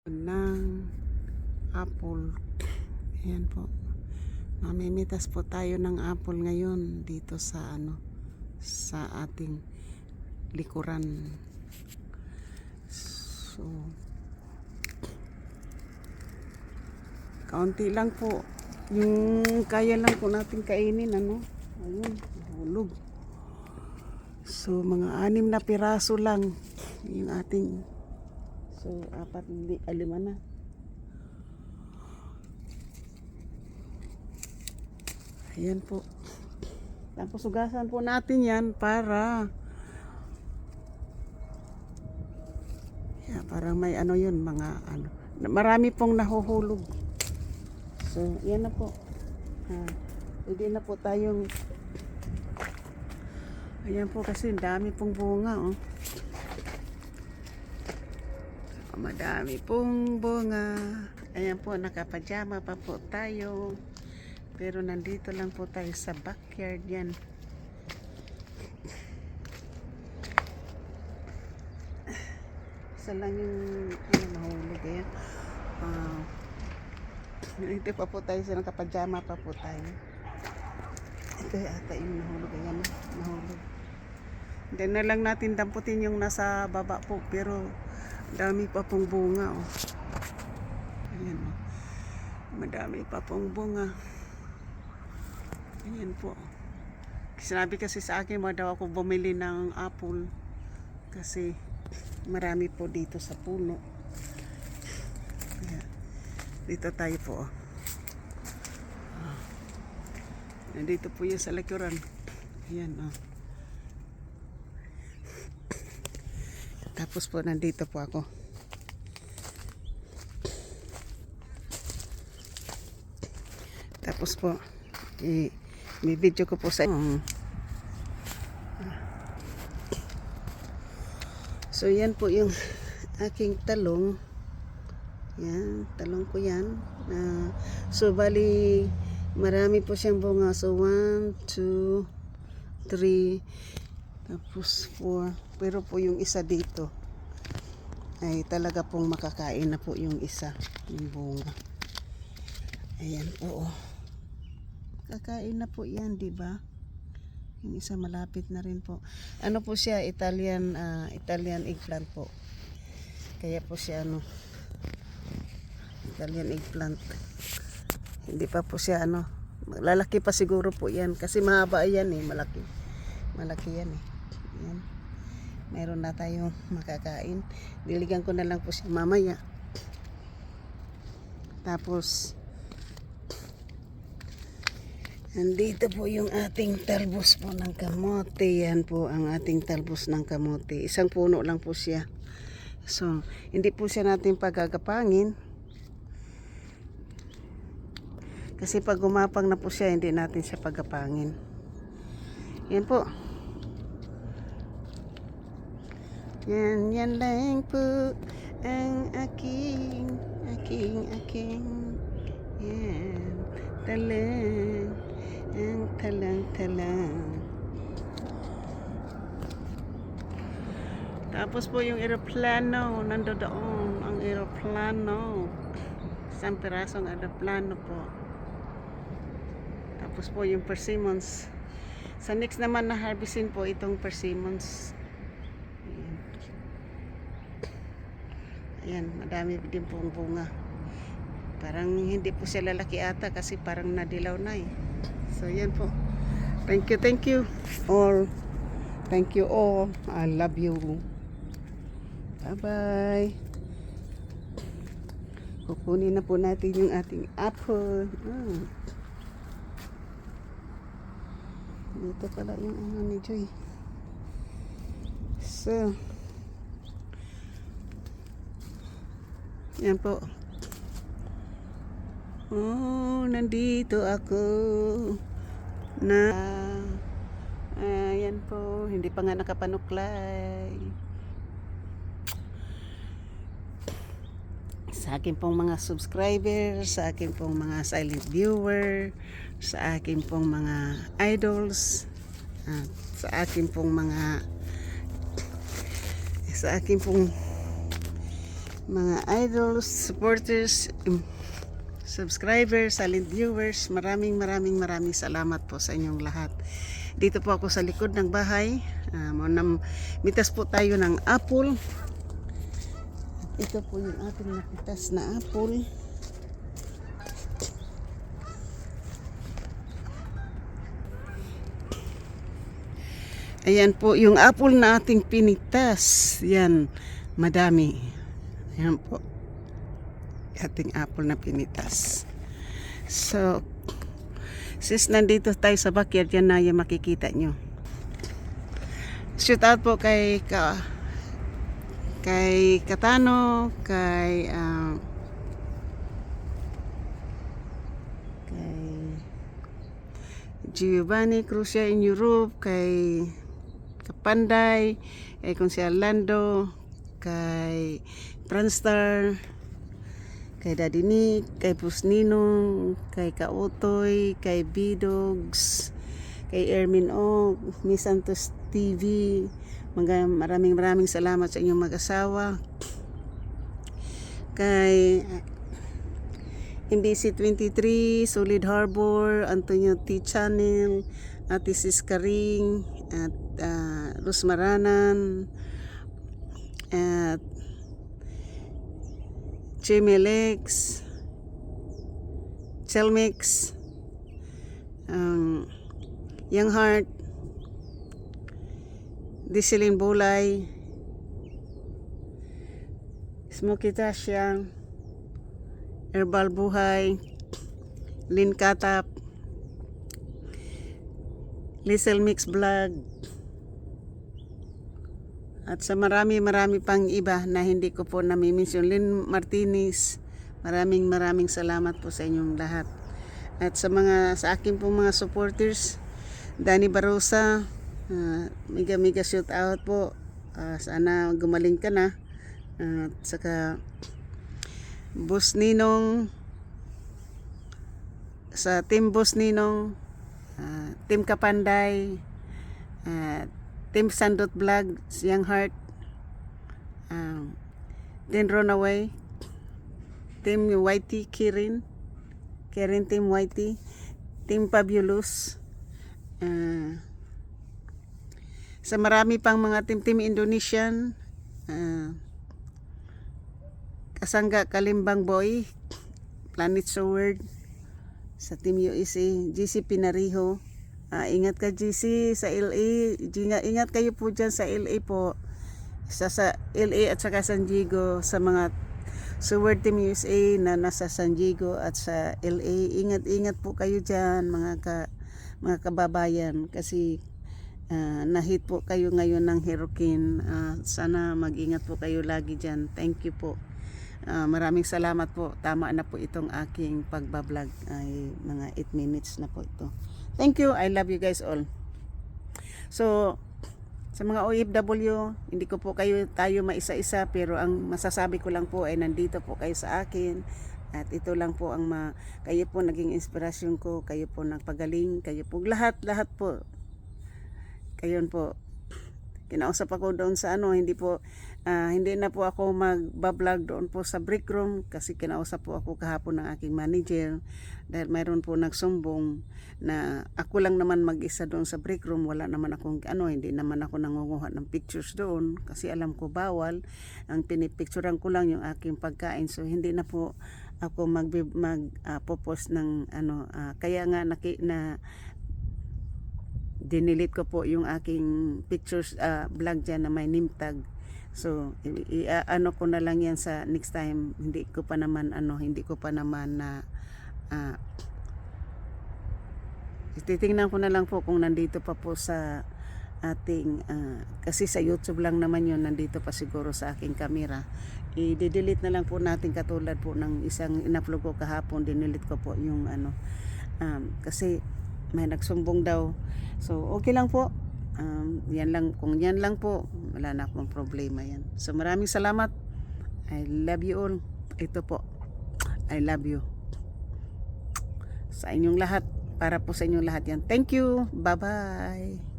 Ng apple. Ayan po. Mamimitas po tayo ng apple ngayon dito sa sa ating likuran. So kaunti lang po yung kaya lang po natin kainin ayun, hulog. So mga 6 na piraso lang yung ating, so 4, 5 na. Ayan po. Tapos hugasan po natin yan para parang may yun, mga marami pong nahuhulog. So yan na po. Pwede na po tayong, ayan po kasi dami pong bunga madami pong bunga. Ayan po, nakapajama pa po tayo. Pero nandito lang po tayo sa backyard yan. Isa lang yung nahulog yan. Dito pa po tayo sa nakapajama pa po tayo. Ito ata yung nahulog. Ayan, nahulog. Hindi na lang natin damputin yung nasa baba po. Pero dami pa pong bunga Ayan madami pa pong bunga. Ayan po. Sinabi kasi sa akin, daw ako bumili ng apple kasi marami po dito sa puno. Ayan. Dito tayo po nandito po yung sa likuran. Ayan Tapos po nandito po ako. Tapos po may video ko po sa So yan po yung aking talong. Yan, talong ko yan. So bali marami po siyang bunga. So 1, 2, 3, tapos 4. Pero po yung isa dito ay talaga pong makakain na po yung isa, yung bunga. Ayan po. Kakain na po yan, di ba? Yung isa malapit na rin po. Ano po siya, Italian eggplant po. Kaya po siya Italian eggplant. Hindi pa po siya lalaki pa siguro po yan kasi mahaba yan malaki. Malaki yan Yan. Meron na tayong makakain. Diligan ko na lang po siya mamaya. Tapos nandito po yung ating talbos po ng kamote. Yan po ang ating talbos ng kamote. Isang puno lang po siya. So hindi po siya natin pagagapangin. Kasi pag gumapang na po siya, hindi natin siya pagapangin. Yan po. Yan lang po ang aking yan, talang. Tapos po yung eroplano, nandoon ang eroplano. Isang pirasong eroplano po. Tapos po yung persimmons. Sa next naman na harvestin po itong persimmons. Ayan, madami din pong bunga. Parang hindi po siya lalaki ata kasi parang nadilaw na So yan po. Thank you all. Thank you all. I love you. Bye-bye. Kukunin na po natin yung ating apple. Dito pala yung ni Joy. So yan po. Nandito ako ayan po, hindi pa nga nakapanuklay. Sa akin pong mga subscribers, sa akin pong mga silent viewer, sa akin pong mga idols, sa akin pong mga idols, supporters, subscribers, silent viewers, maraming salamat po sa inyong lahat. Dito po ako sa likod ng bahay. Mitas po tayo ng apple. Ito po yung ating napitas na apple. Ayan po yung apple na ating pinitas. Yan, madami. Ayan po. Ating apple na pinitas. So, since nandito tayo sa backyard, yan na yung makikita nyo. Shout out po kay Katano, kay Giovanni Crucia in Europe, kay Kapanday, kay Consial Lando, kay Franstar, kay Daddy Nick, kay Pusninong, kay Kautoy, kay Bidogs, kay Ermin Og, Miss Santos TV. Maraming salamat sa inyong mag-asawa. Kay MBC 23, Solid Harbor, Antonio T. Channel, Ate Sis Karing, at Luz Maranan, at Chimelex, Chelmix, Young Heart, Disilin Bulay, Smoky Tasha, Herbal Buhay, Lin Katap, Liesel Mix Vlog, at sa marami pang iba na hindi ko po nami-mention. Lynn Martinez, maraming salamat po sa inyong lahat. At sa akin po mga supporters, Danny Barosa, mega shout out po. Sana gumaling ka na. At saka Boss Ninong, sa Team Boss Ninong, Team Kapanday, Team Sandot Vlog, Young Heart, Team Runaway, Team YT Kirin Team YT, Team Fabulous, sa marami pang mga team Indonesian, Kasangga Kalimbang Boy, Planet Sword, sa Team USA, GC Pinariho. Ingat ka GC sa LA. Ingat kayo po dyan sa LA po. Sa LA at saka San Diego. Sa mga Sword Team USA na nasa San Diego at sa LA. Ingat po kayo dyan mga kababayan. Kasi nahit po kayo ngayon ng hurricane. Sana mag-ingat po kayo lagi dyan. Thank you po. Maraming salamat po. Tama na po itong aking pagbablog. Ay mga 8 minutes na po ito. Thank you. I love you guys all. So, sa mga OFW, hindi ko po tayo maisa-isa, pero ang masasabi ko lang po ay nandito po kayo sa akin. At ito lang po kayo po naging inspirasyon ko, kayo po nagpagaling, kayo po lahat po. Kayon po. Kinausap ako doon sa hindi na po ako magbablog doon po sa break room kasi kinausap po ako kahapon ng aking manager dahil mayroon po nagsumbong na ako lang naman mag-isa doon sa break room, wala naman akong hindi naman ako nangunguha ng pictures doon kasi alam ko bawal. Ang pinipicturean ko lang yung aking pagkain, so hindi na po ako popost ng kaya nga dinilit ko po yung aking pictures vlog dyan na may name tag. So ko na lang yan sa next time. Hindi ko pa naman na titingnan ko na lang po kung nandito pa po sa ating kasi sa YouTube lang naman yun, nandito pa siguro sa aking camera. I-delete na lang po natin katulad po ng isang in-upload ko kahapon. Dinilit ko po yung kasi may nagsumbong daw. So okay lang po. Kung yan lang po, wala na akong problema yan. So maraming salamat. I love you all. Ito po, I love you sa inyong lahat, para po sa inyong lahat yan. Thank you. Bye bye.